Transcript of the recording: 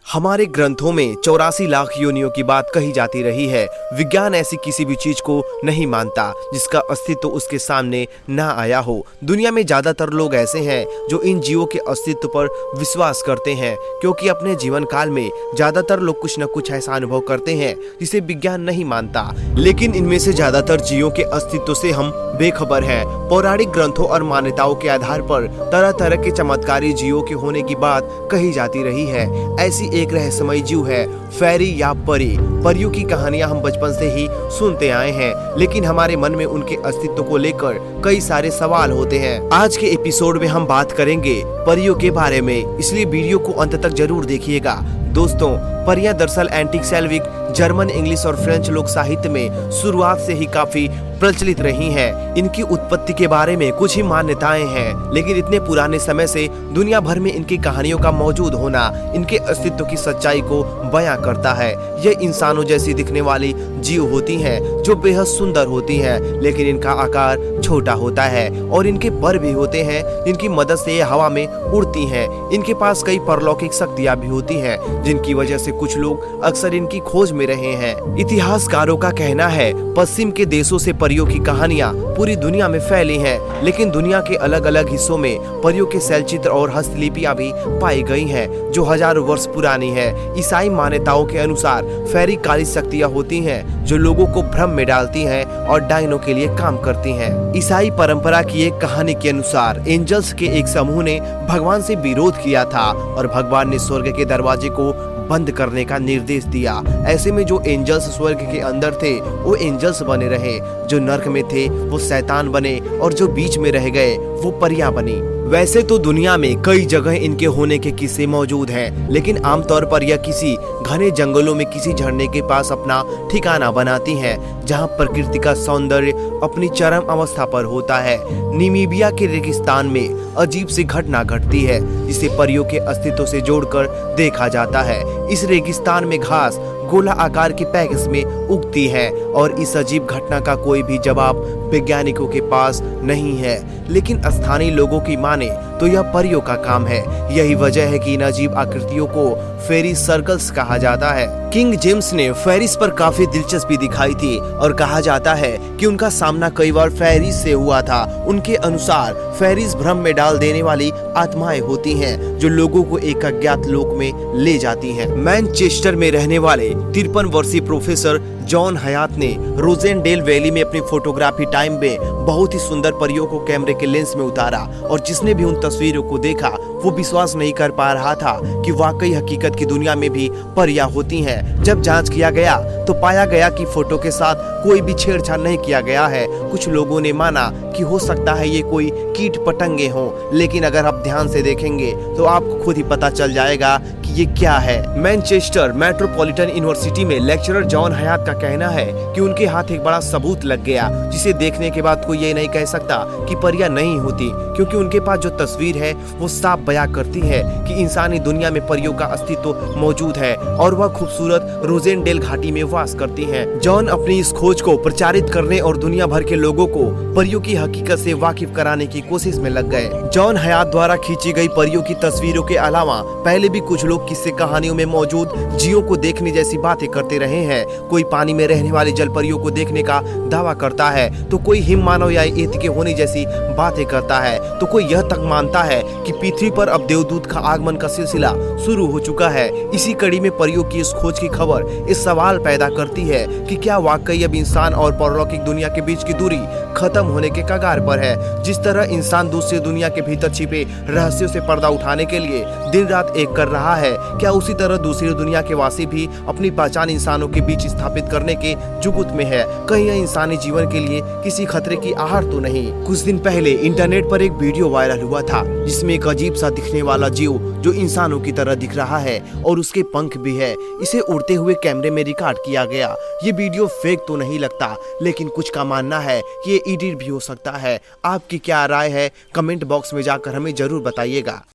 हमारे ग्रंथों में 84 लाख योनियों की बात कही जाती रही है। विज्ञान ऐसी किसी भी चीज को नहीं मानता जिसका अस्तित्व उसके सामने ना आया हो। दुनिया में ज्यादातर लोग ऐसे हैं जो इन जीवों के अस्तित्व पर विश्वास करते हैं, क्योंकि अपने जीवन काल में ज्यादातर लोग कुछ न कुछ ऐसा अनुभव करते हैं जिसे विज्ञान नहीं मानता। लेकिन इनमें से ज्यादातर जीवों के अस्तित्व से हम बेखबर हैं। पौराणिक ग्रंथों और मान्यताओं के आधार पर तरह तरह के चमत्कारी जीवों के होने की बात कही जाती रही है। ऐसी एक रहस्यमय जीव है फेरी या परी। परियों की कहानियां हम बचपन से ही सुनते आए हैं, लेकिन हमारे मन में उनके अस्तित्व को लेकर कई सारे सवाल होते हैं। आज के एपिसोड में हम बात करेंगे परियों के बारे में, इसलिए वीडियो को अंत तक जरूर देखिएगा। दोस्तों, परियां दरअसल एंटिक सेल्विक, जर्मन, इंग्लिश और फ्रेंच लोक साहित्य में शुरुआत से ही काफी प्रचलित रही हैं। इनकी उत्पत्ति के बारे में कुछ ही मान्यताएं हैं, लेकिन इतने पुराने समय से दुनिया भर में इनकी कहानियों का मौजूद होना इनके अस्तित्व की सच्चाई को बयां करता है। ये इंसानों जैसी दिखने वाली जीव होती हैं, जो बेहद सुंदर होती हैं, लेकिन इनका आकार छोटा होता है और इनके पर भी होते हैं जिनकी मदद से ये हवा में उड़ती हैं। इनके पास कई परलौकिक शक्तियां भी होती हैं, जिनकी वजह से कुछ लोग अक्सर इनकी खोज में रहे हैं। इतिहासकारों का कहना है पश्चिम के देशों से परियों की कहानियां पूरी दुनिया में फैली हैं, लेकिन दुनिया के अलग अलग हिस्सों में परियों के शैलचित्र और हस्तलिपियां भी पाई गई हैं, जो हजारों वर्ष पुरानी है। ईसाई मान्यताओं के अनुसार फेरी काली शक्तियां होती हैं जो लोगों को भ्रम में डालती हैं और डायनों के लिए काम करती हैं। ईसाई परंपरा की एक कहानी के अनुसार एंजल्स के एक समूह ने भगवान से विरोध किया था और भगवान ने स्वर्ग के दरवाजे को बंद करने का निर्देश दिया। ऐसे में जो एंजल्स स्वर्ग के अंदर थे वो एंजल्स बने रहे, जो नर्क में थे वो शैतान बने और जो बीच में रह गए वो परियां बनी। वैसे तो दुनिया में कई जगह इनके होने के किस्से मौजूद हैं, लेकिन आमतौर पर यह किसी घने जंगलों में किसी झरने के पास अपना ठिकाना बनाती हैं, जहां प्रकृति का सौंदर्य अपनी चरम अवस्था पर होता है। नामीबिया के रेगिस्तान में अजीब सी घटना घटती है, जिसे परियों के अस्तित्व से जोड़कर देखा जाता है। इस रेगिस्तान में घास गोला आकार की पैकेज में उगती है और इस अजीब घटना का कोई भी जवाब वैज्ञानिकों के पास नहीं है, लेकिन स्थानीय लोगों की माने तो यह परियों का काम है। यही वजह है कि इन अजीब आकृतियों को फेरी सर्कल्स कहा जाता है। किंग जेम्स ने फेरिस पर काफी दिलचस्पी दिखाई थी और कहा जाता है कि उनका सामना कई बार फेरिस से हुआ था। उनके अनुसार फेरिस भ्रम में डाल देने वाली आत्माएं होती हैं, जो लोगों को एक अज्ञात लोक में ले जाती हैं। मैनचेस्टर में रहने वाले 53 वर्षीय प्रोफेसर जॉन हयात ने रोजेनडेल वैली में अपनी फोटोग्राफी टाइम में बहुत ही सुंदर परियों को कैमरे के लेंस में उतारा, और जिसने भी उन तस्वीरों को देखा वो विश्वास नहीं कर पा रहा था कि वाकई हकीकत की दुनिया में भी परियां होती हैं। जब जांच किया गया तो पाया गया कि फोटो के साथ कोई भी छेड़छाड़ नहीं किया गया है। कुछ लोगों ने माना कि हो सकता है ये कोई कीट पतंगे हों, लेकिन अगर आप ध्यान से देखेंगे तो आपको खुद ही पता चल जाएगा कि ये क्या है। मैनचेस्टर मेट्रोपॉलिटन यूनिवर्सिटी में लेक्चरर जॉन हयात का कहना है कि उनके हाथ एक बड़ा सबूत लग गया, जिसे देखने के बाद कोई ये नहीं कह सकता कि परियां नहीं होती, क्योंकि उनके पास जो तस्वीर है वो साफ बयां करती है कि इंसानी दुनिया में परियों का अस्तित्व मौजूद है और वह खूबसूरत रोजेनडेल घाटी में वास करती हैं। जॉन अपनी इस खोज को प्रचारित करने और दुनिया भर के लोगों को परियों की हकीकत से वाकिफ कराने की कोशिश में लग गए। जॉन हयात द्वारा खींची गई परियों की तस्वीरों के अलावा पहले भी कुछ लोग किस्से कहानियों में मौजूद जीवों को देखने जैसी बातें करते रहे हैं। कोई पानी में रहने वाली जल परियों को देखने का दावा करता है, तो कोई हिम मानव या एत के होने जैसी बातें करता है, तो कोई यह तक मानता है कि पृथ्वी पर अब देवदूत का आगमन का सिलसिला शुरू हो चुका है। इसी कड़ी में परियों की इस खोज की खबर इस सवाल पैदा करती है कि क्या वाकई अब इंसान और परलौकिक दुनिया के बीच की दूरी खत्म होने के कगार पर है। जिस तरह इंसान दूसरी दुनिया के भीतर छिपे रहस्यों से पर्दा उठाने के लिए दिन रात एक कर रहा है, क्या उसी तरह दूसरी दुनिया के वासी भी अपनी पहचान इंसानों के बीच स्थापित करने के जुगुत में है? कहीं यह इंसानी जीवन के लिए किसी खतरे की आहट तो नहीं? कुछ दिन पहले इंटरनेट पर एक वीडियो वायरल हुआ था, जिसमें एक अजीब सा दिखने वाला जीव जो इंसानों की तरह दिख रहा है और उसके पंख भी है, इसे उड़ते हुए कैमरे में रिकॉर्ड किया गया। ये वीडियो फेक तो नहीं लगता, लेकिन कुछ का मानना है कि ये एडिट भी हो सकता है। आपकी क्या राय है? कमेंट बॉक्स में जाकर हमें जरूर बताइएगा।